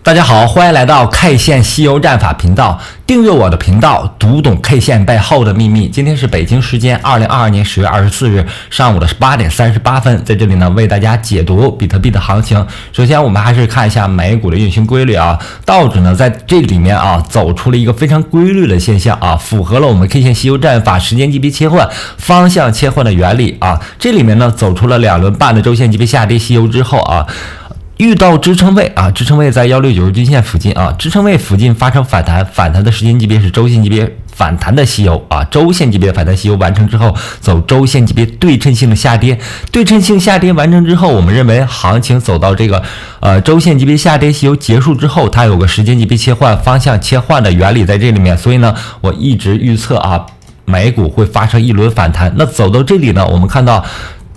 大家好，欢迎来到 K 线西游战法频道，订阅我的频道，读懂 K 线背后的秘密。今天是北京时间2022年10月24日上午的8点38分，在这里呢为大家解读比特币的行情。首先我们还是看一下美股的运行规律啊，道指呢在这里面走出了一个非常规律的现象啊，符合了我们 K 线西游战法时间级别切换、方向切换的原理啊。这里面呢走出了2轮半的周线级别下跌西游之后啊，遇到支撑位啊，支撑位在1690均线附近啊，支撑位附近发生反弹，反弹的时间级别是周线级别反弹的西游啊，周线级别反弹西游完成之后，走周线级别对称性的下跌，对称性下跌完成之后，我们认为行情走到这个周线级别下跌西游结束之后，它有个时间级别切换、方向切换的原理在这里面，所以呢，我一直预测啊，美股会发生一轮反弹。那走到这里呢，我们看到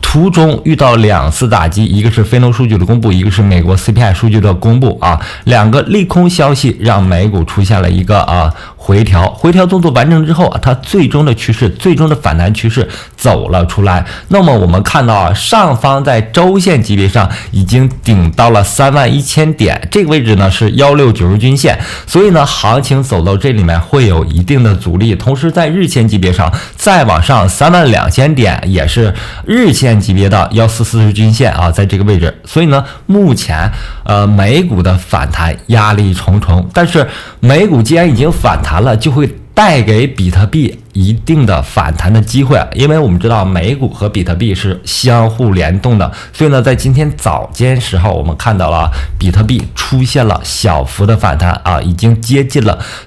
途中遇到2次打击，一个是非农数据的公布，一个是美国 CPI 数据的公布啊，两个利空消息让美股出现了一个回调动作完成之后，它最终的趋势、最终的反弹趋势走了出来。那么我们看到上方在周线级别上已经顶到了31000点，这个位置呢是1690均线，所以呢行情走到这里面会有一定的阻力。同时在日线级别上再往上32000点也是日线级别的1440均线啊，在这个位置。所以呢目前美股的反弹压力重重，但是美股既然已经反弹了，就会带给比特币一定的反弹的机会，因为我们知道美股和比特币是相互联动的，所以呢在今天早间时候我们看到了比特币出现了小幅的反弹啊，已经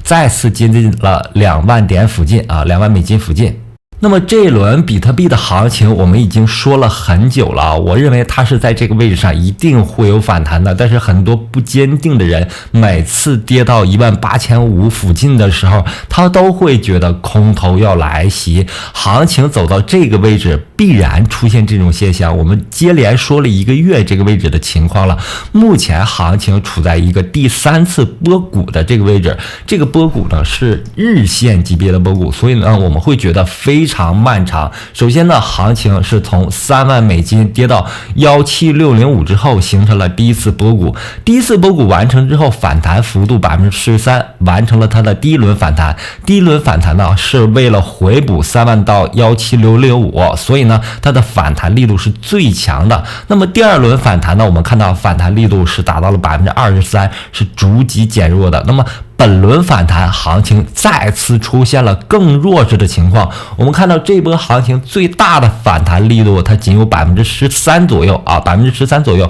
再次接近了2万点附近啊，2万美金附近。那么这一轮比特币的行情我们已经说了很久了，我认为它是在这个位置上一定会有反弹的，但是很多不坚定的人每次跌到18500附近的时候，他都会觉得空头要来袭，行情走到这个位置必然出现这种现象。我们接连说了1个月这个位置的情况了，目前行情处在一个第3次波谷的这个位置，这个波谷呢是日线级别的波谷，所以呢我们会觉得非常漫长。首先呢行情是从3万美金跌到17605之后形成了第一次波谷，第一次波谷完成之后反弹幅度43%，完成了它的第一轮反弹。第一轮反弹呢是为了回补3万到17665，所以呢它的反弹力度是最强的。那么第二轮反弹呢，我们看到反弹力度是达到了23%，是逐级减弱的。那么本轮反弹行情再次出现了更弱势的情况，我们看到这波行情最大的反弹力度它仅有13%左右啊，13%左右。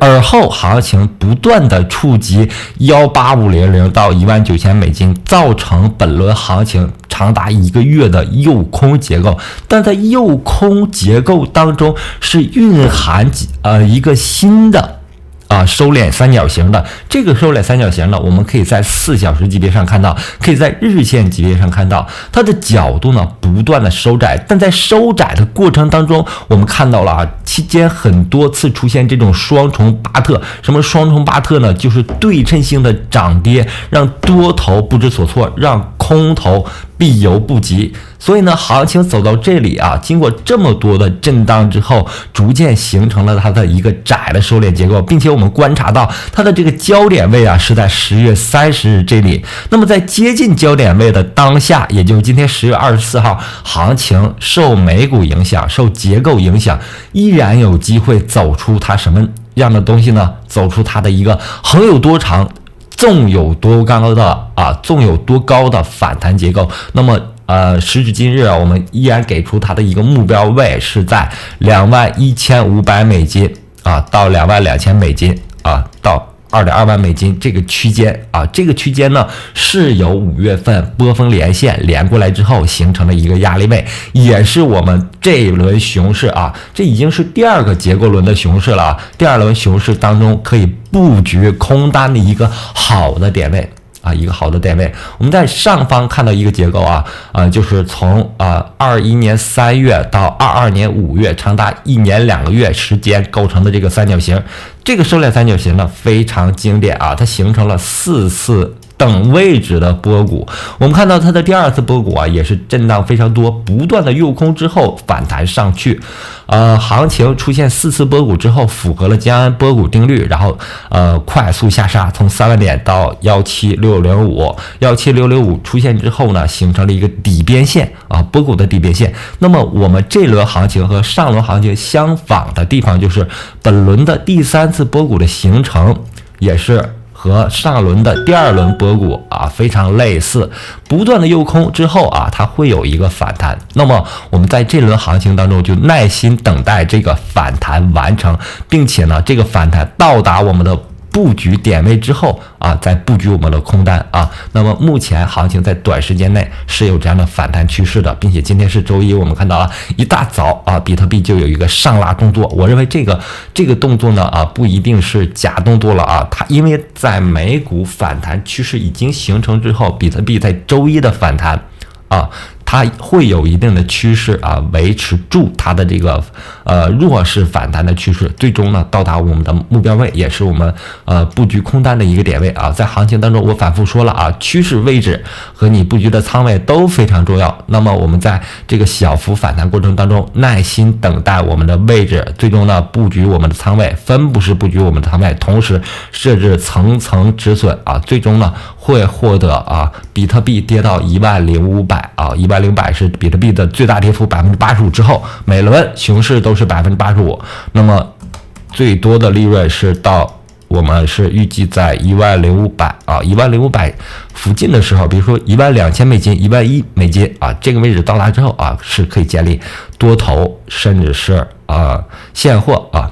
而后行情不断的触及18500到19000美金，造成本轮行情长达1个月的诱空结构。但在诱空结构当中是蕴含一个新的收敛三角形的，这个收敛三角形呢，我们可以在4小时级别上看到，可以在日线级别上看到，它的角度呢不断的收窄，但在收窄的过程当中，我们看到了期间很多次出现这种双重巴特。什么双重巴特呢？就是对称性的涨跌，让多头不知所措，让空头避犹不及。所以呢行情走到这里经过这么多的震荡之后，逐渐形成了它的一个窄的收敛结构，并且我们观察到它的这个焦点位是在10月30日这里。那么在接近焦点位的当下，也就是今天10月24号，行情受美股影响，受结构影响，依然有机会走出它什么样的东西呢？走出它的一个横有多长，纵有多高的反弹结构。那么时至今日我们依然给出它的一个目标位是在21500美金到22000美金到2.2万美金这个区间这个区间呢是由5月份波峰连线连过来之后形成了一个压力位，也是我们这一轮熊市这已经是第2个结构轮的熊市了第2轮熊市当中可以布局空单的一个好的点位一个好的点位。我们在上方看到一个结构就是从21年3月到22年5月长达1年2个月时间构成的这个三角形。这个收敛三角形呢非常经典它形成了4次等位置的波谷。我们看到它的第二次波谷啊，也是震荡非常多，不断的诱空之后反弹上去，行情出现4次波谷之后，符合了江安波谷定律，然后快速下杀，从3万点到17605出现之后呢，形成了一个底边线啊，波谷的底边线。那么我们这轮行情和上轮行情相仿的地方，就是本轮的第3次波谷的形成也是和上轮的第2轮波谷啊非常类似，不断的诱空之后啊，它会有一个反弹。那么我们在这轮行情当中就耐心等待这个反弹完成，并且呢，这个反弹到达我们的布局点位之后啊，再布局我们的空单啊。那么目前行情在短时间内是有这样的反弹趋势的，并且今天是周一，我们看到一大早啊，比特币就有一个上拉动作。我认为这个动作呢啊，不一定是假动作了啊，它因为在美股反弹趋势已经形成之后，比特币在周一的反弹啊，它会有一定的趋势啊，维持住它的这个弱势反弹的趋势，最终呢到达我们的目标位，也是我们布局空单的一个点位啊。在行情当中，我反复说了啊，趋势位置和你布局的仓位都非常重要。那么我们在这个小幅反弹过程当中，耐心等待我们的位置，最终呢布局我们的仓位，分布式布局我们的仓位，同时设置层层止损啊，最终呢会获得啊，比特币跌到10500啊，10500是比特币的最大跌幅85%之后，每轮熊市都是85%，那么最多的利润是到我们是预计在10500啊，10500附近的时候，比如说12000美金、11000美金啊，这个位置到达之后啊，是可以建立多头甚至是现货啊。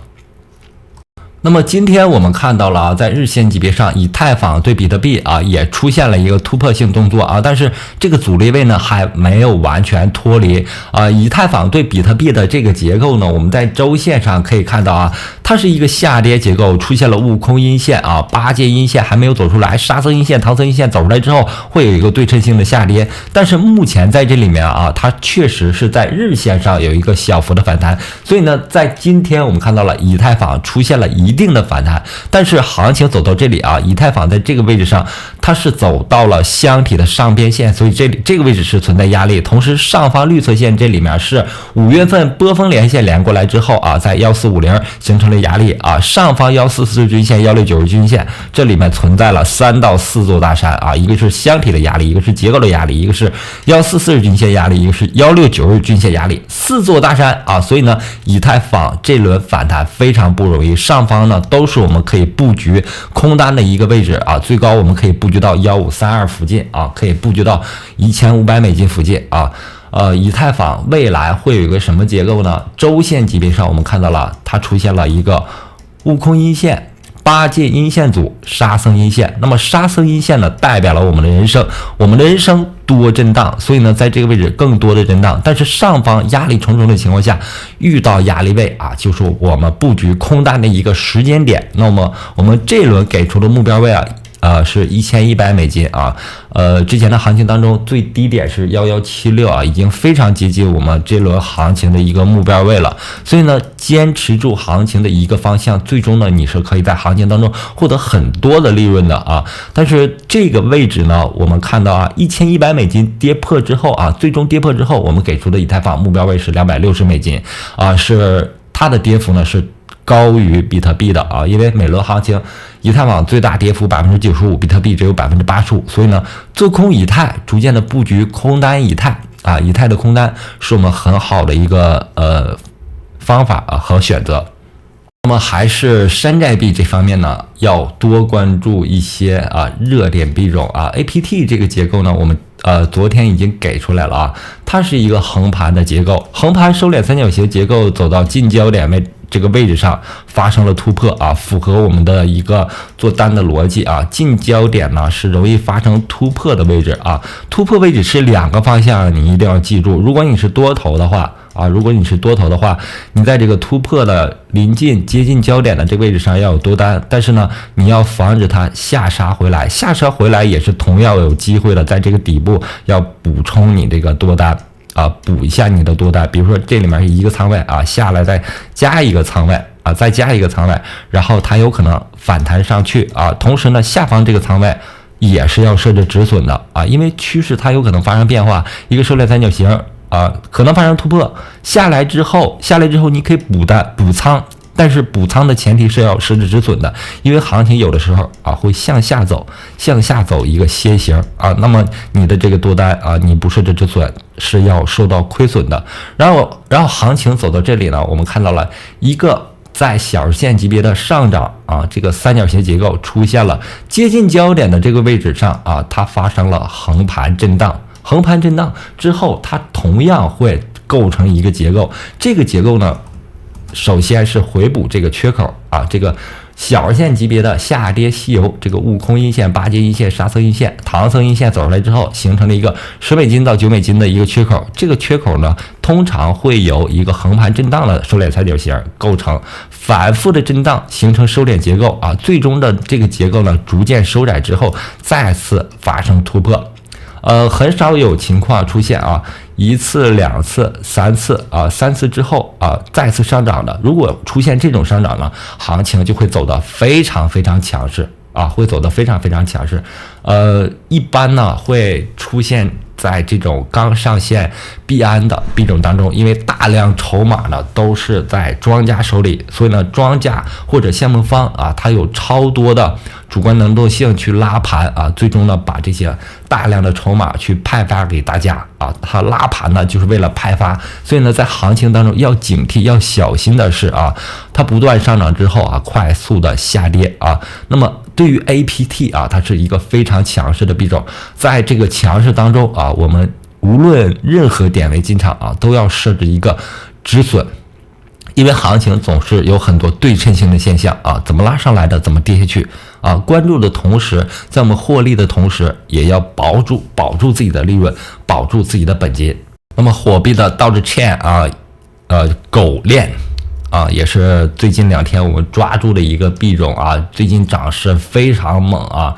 那么今天我们看到了啊，在日线级别上，以太坊对比特币啊也出现了一个突破性动作啊，但是这个阻力位呢还没有完全脱离啊。以太坊对比特币的这个结构呢，我们在周线上可以看到啊，它是一个下跌结构，出现了悟空阴线啊，8阶阴线还没有走出来，沙僧阴线、唐僧阴线走出来之后，会有一个对称性的下跌。但是目前在这里面啊，它确实是在日线上有一个小幅的反弹，所以呢，在今天我们看到了以太坊出现了一定的反弹，但是行情走到这里啊，以太坊在这个位置上，它是走到了箱体的上边线，所以这个位置是存在压力。同时，上方绿色线这里面是5月份波峰连线连过来之后啊，在1450形成了压力啊，上方144均线、169均线这里面存在了3到4座大山啊，一个是箱体的压力，一个是结构的压力，一个是144均线压力，一个是169均线压力，4座大山啊，所以呢，以太坊这轮反弹非常不容易，上方呢都是我们可以布局空单的一个位置啊，最高我们可以布局到1532附近啊，可以布局到1500美金附近啊。以太坊未来会有一个什么结构呢？周线级别上我们看到了它出现了一个悟空阴线、8阶阴线组、沙僧阴线。那么沙僧阴线呢，代表了我们的人生，我们的人生多震荡，所以呢，在这个位置更多的震荡。但是上方压力重重的情况下，遇到压力位啊，就是我们布局空单的一个时间点。那么我们这轮给出的目标位啊。是1100美金啊，之前的行情当中最低点是1176啊，已经非常接近我们这轮行情的一个目标位了。所以呢，坚持住行情的一个方向，最终呢，你是可以在行情当中获得很多的利润的啊。但是这个位置呢，我们看到啊，1100美金跌破之后啊，最终跌破之后，我们给出的以太坊目标位是260美金啊，是它的跌幅呢是高于比特币的啊，因为每轮行情以太坊最大跌幅95%，比特币只有85%，所以呢，做空以太，逐渐的布局空单以太啊，以太的空单是我们很好的一个方法啊和选择。那么还是山寨币这方面呢，要多关注一些热点币种啊 ，APT 这个结构呢，我们昨天已经给出来了啊，它是一个横盘的结构，横盘收敛三角形结构走到近焦点位这个位置上发生了突破啊，符合我们的一个做单的逻辑啊。近焦点呢是容易发生突破的位置啊，突破位置是2个方向，你一定要记住。如果你是多头的话啊，你在这个突破的临近接近焦点的这个位置上要有多单，但是呢，你要防止它下杀回来，下杀回来也是同样有机会的，在这个底部要补充你这个多单。补一下你的多单，比如说这里面是一个仓位啊，下来再加一个仓位啊，再加一个仓位，然后它有可能反弹上去啊。同时呢，下方这个仓位也是要设置止损的啊，因为趋势它有可能发生变化，一个收敛三角形啊可能发生突破，下来之后你可以补仓。但是补仓的前提是要设置止损的，因为行情有的时候啊会向下走一个楔形啊，那么你的这个多单啊，你不设置止损是要受到亏损的。然后行情走到这里呢，我们看到了一个在小时线级别的上涨啊，这个三角形结构出现了接近焦点的这个位置上啊，它发生了横盘震荡之后，它同样会构成一个结构，这个结构呢。首先是回补这个缺口啊，这个小时线级别的下跌吸油，这个悟空阴线、八节阴线、沙僧阴线、唐僧阴线走出来之后，形成了一个$10到$9的一个缺口。这个缺口呢，通常会有一个横盘震荡的收敛三角形构成，反复的震荡形成收敛结构啊，最终的这个结构呢逐渐收窄之后，再次发生突破。很少有情况出现啊，1次、2次、3次啊，3次之后啊再次上涨的。如果出现这种上涨呢，行情就会走得非常非常强势啊，会走得非常非常强势。一般呢会出现在这种刚上线币安的币种当中，因为大量筹码呢都是在庄家手里，所以呢庄家或者项目方啊，它有超多的主观能动性去拉盘啊，最终呢把这些大量的筹码去派发给大家啊，它拉盘呢就是为了派发，所以呢在行情当中要警惕要小心的是啊，它不断上涨之后啊快速的下跌啊，那么对于 APT 啊，它是一个非常强势的币种，在这个强势当中啊，我们无论任何点位进场啊，都要设置一个止损，因为行情总是有很多对称性的现象啊，怎么拉上来的，怎么跌下去啊。关注的同时，在我们获利的同时，也要保住自己的利润，保住自己的本金。那么火币的Dogecoin啊，狗链。啊，也是最近2天我们抓住的一个币种啊，最近涨势非常猛啊，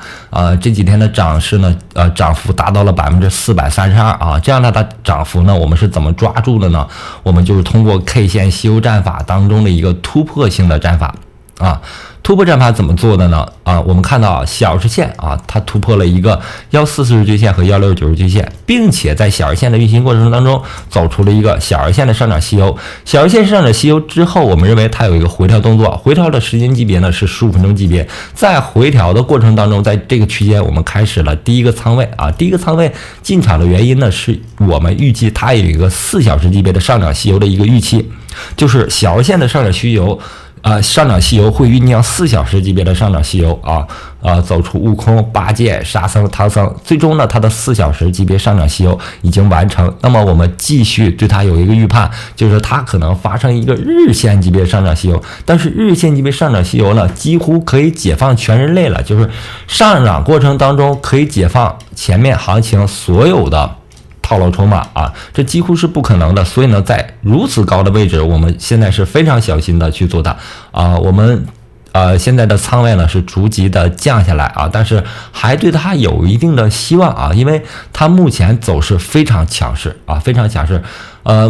这几天的涨势呢，涨幅达到了432%啊，这样的涨幅呢，我们是怎么抓住的呢？我们就是通过 K 线吸油战法当中的一个突破性的战法啊。突破战法怎么做的呢？啊，我们看到小时线啊，它突破了一个1440均线和1690均线，并且在小时线的运行过程当中走出了一个小时线的上涨吸油。小时线上涨吸油之后，我们认为它有一个回调动作，回调的时间级别呢是15分钟级别。在回调的过程当中，在这个区间我们开始了第一个仓位啊，第一个仓位进场的原因呢，是我们预计它有一个4小时级别的上涨吸油的一个预期，就是小时线的上涨吸油。上涨吸油会酝酿4小时级别的上涨吸油啊，走出悟空、八戒、沙僧、唐僧，最终呢，它的4小时级别上涨吸油已经完成。那么我们继续对它有一个预判，就是它可能发生一个日线级别上涨吸油，但是日线级别上涨吸油呢，几乎可以解放全人类了，就是上涨过程当中可以解放前面行情所有的套牢筹码啊，这几乎是不可能的。所以呢，在如此高的位置，我们现在是非常小心的去做它啊。我们现在的仓位呢是逐级的降下来啊，但是还对它有一定的希望啊，因为它目前走势非常强势啊，非常强势。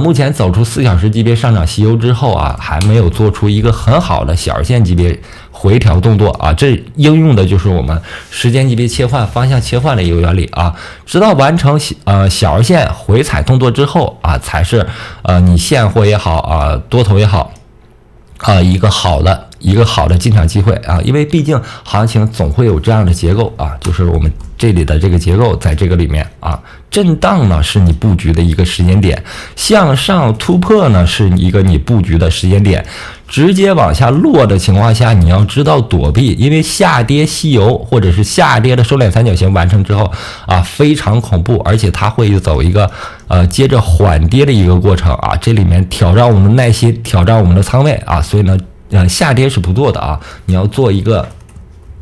目前走出4小时级别上涨吸油之后啊，还没有做出一个很好的小时线级别回调动作啊，这应用的就是我们时间级别切换、方向切换的一个原理啊。直到完成小时线回踩动作之后啊，才是你现货也好啊，多头也好一个好的进场机会啊，因为毕竟行情总会有这样的结构啊，就是我们这里的这个结构在这个里面啊，震荡呢是你布局的一个时间点，向上突破呢是一个你布局的时间点，直接往下落的情况下，你要知道躲避，因为下跌吸油或者是下跌的收敛三角形完成之后啊，非常恐怖，而且它会走一个接着缓跌的一个过程啊，这里面挑战我们的耐心，挑战我们的仓位啊，所以呢，下跌是不做的啊，你要做一个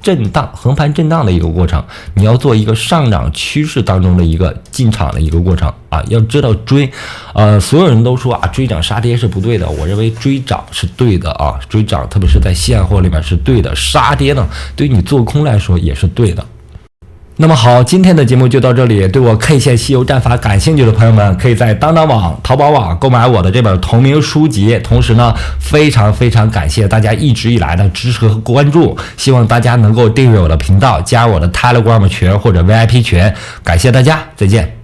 震荡横盘震荡的一个过程，你要做一个上涨趋势当中的一个进场的一个过程啊，要知道追，所有人都说啊追涨杀跌是不对的，我认为追涨是对的啊，追涨特别是在现货里面是对的，杀跌呢对于你做空来说也是对的。那么好，今天的节目就到这里。对我 K 线西游战法感兴趣的朋友们，可以在当当网、淘宝网购买我的这本同名书籍。同时呢，非常感谢大家一直以来的支持和关注，希望大家能够订阅我的频道，加入我的 Telegram 群或者 VIP 群。感谢大家，再见。